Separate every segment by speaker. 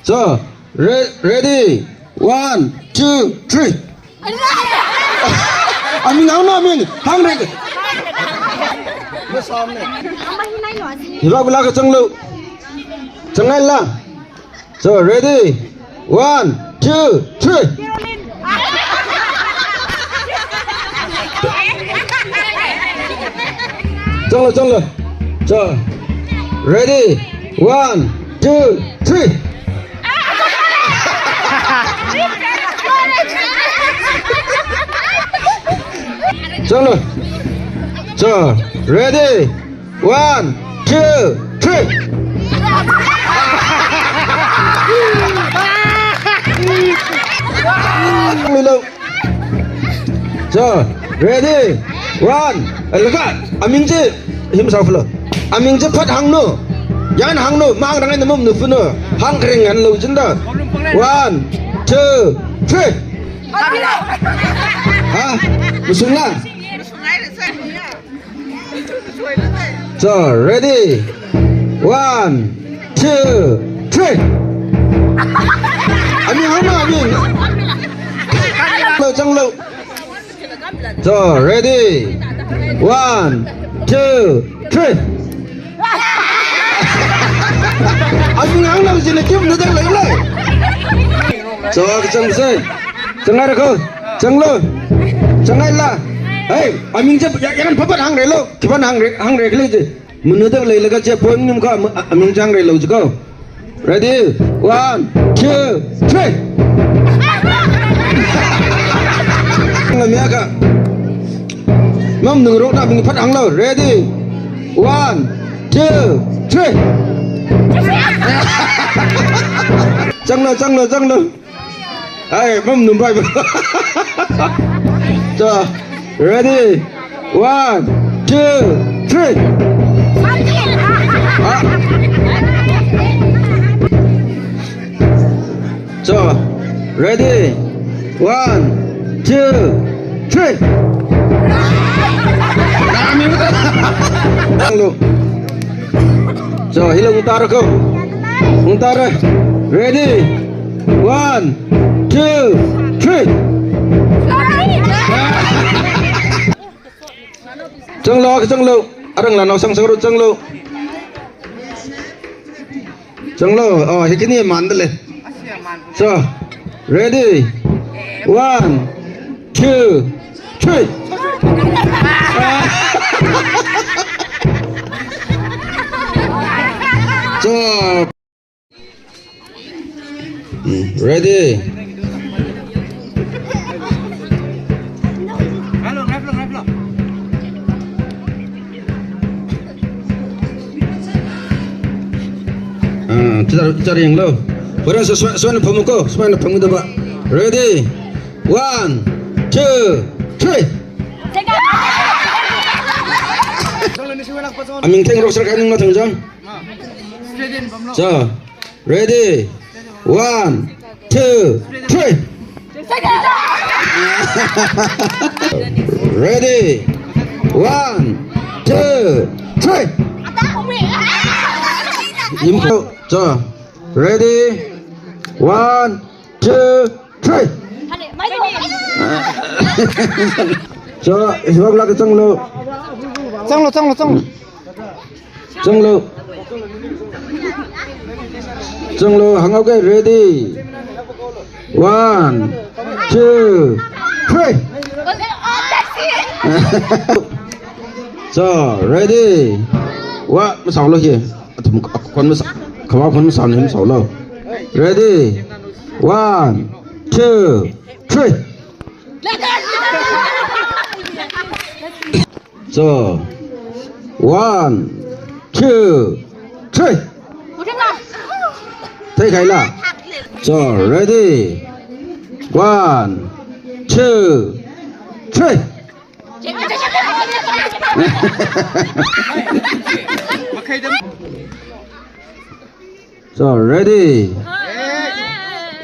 Speaker 1: So, ready, 1, 2, 3. Mình áo nó mình hang này. Nó xóm này. Hilang bilang ke cenglu. Cengai lah. So, ready, 1, 2, 3. Cenglu. So, ready, 1, 2, 3. Cenglu. So, ready, 1, 2, 3. So, ready, 1. Lekat, aming je himself lo. Aming je pat hang no. Jangan hang no, mang dengan nemu nufu no. Hang keringan lo jenda. 1, 2, 3. Hah, musuh lah. So, ready, 1, 2, 3. Aming hang no, aming. Lo jeng lo. So, ready, 1, 2, 3. Aming hang no sini kim nu deng lai. So, jeng se. Cengai rekho, jeng lo. Cengai lah. Hey, aming je jangan papat hang re lo. Kipan hang re kali je. Menu deng lai lega je pon nim ka aming jang re lo je ko. Ready, 1, 2, 3. Ngamiaka. Mom nung rok na bing pat hang lo. Ready, 1, 2, 3. Jang lo. Hey, mom nung bai. So, ready, 1, 2, 3. So, ready, 1, 2, 3. So, hilang utara ko. Utara. Ready, 1, 2, 3. Jeng lo. Arang lah nosang sangro jeng lo. Oh, ini mandel. So, ready, 1, 2, 3. So, ready. Cari yang low. Orang sesuai pemuka, sesuai pemuda pak. Ready, 1, 2, 3. Aming teng rok serkain nggak tengjang. So, ready, 1, 2, 3. Ready, 1, 2, 3. So, ready, 1, 2, 3. So, sebab lagi ceng lo. Hang okay, ready, 1, 2, 3. So, ready. Wah, masuk lo je. Kon masuk. Kau kon masuk ni masuk lo. Ready, 1, 2, 3. So, 1, 2, 3. Thấy khai là. So, ready, 1, 2, 3. So, ready,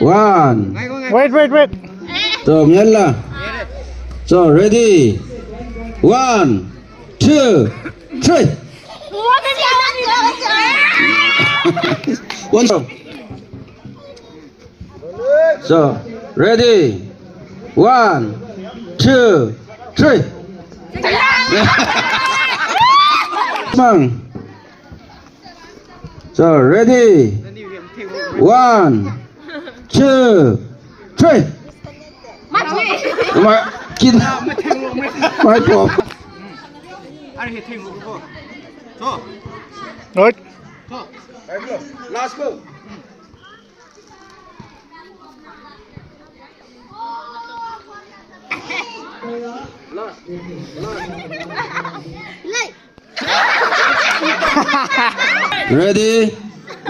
Speaker 1: 1.
Speaker 2: Wait.
Speaker 1: So, nhấn là. So, ready, 1, 2, 3. One. So, ready? 1, 2, 3. Come on. So, ready? 1, 2, 3. Mà kín mai bỏ.
Speaker 2: Anh hit thêm một cô. Cho.
Speaker 3: Rồi.
Speaker 2: Cho.
Speaker 1: Last go. Ready?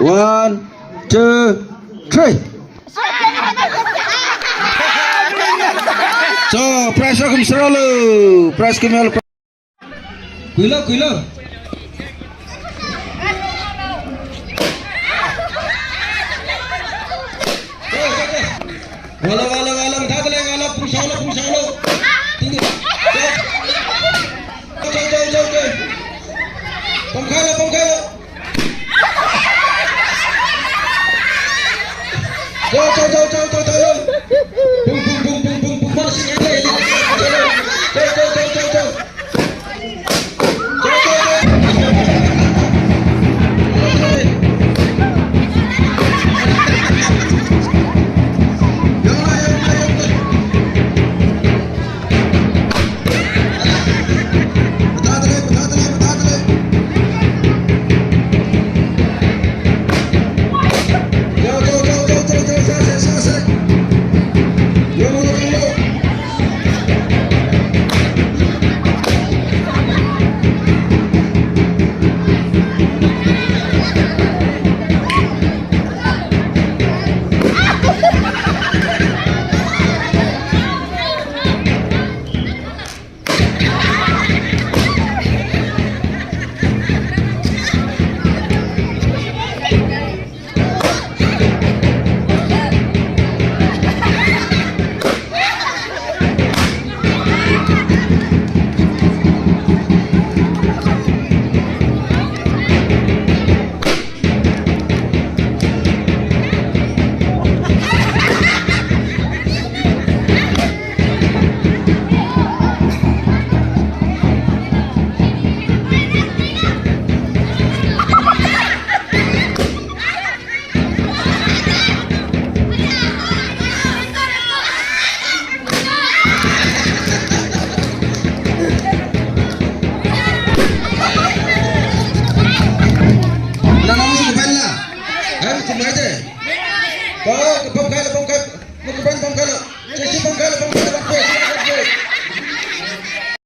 Speaker 1: 1, 2, 3. So, press rock selalu. Press kemel. Kuilo, kuilo. Walang, dadali, walang, pusalo. Tinggi. Jauh. Pangkala. Jauh. Bum. Masih ada. Jauh. Pangkala.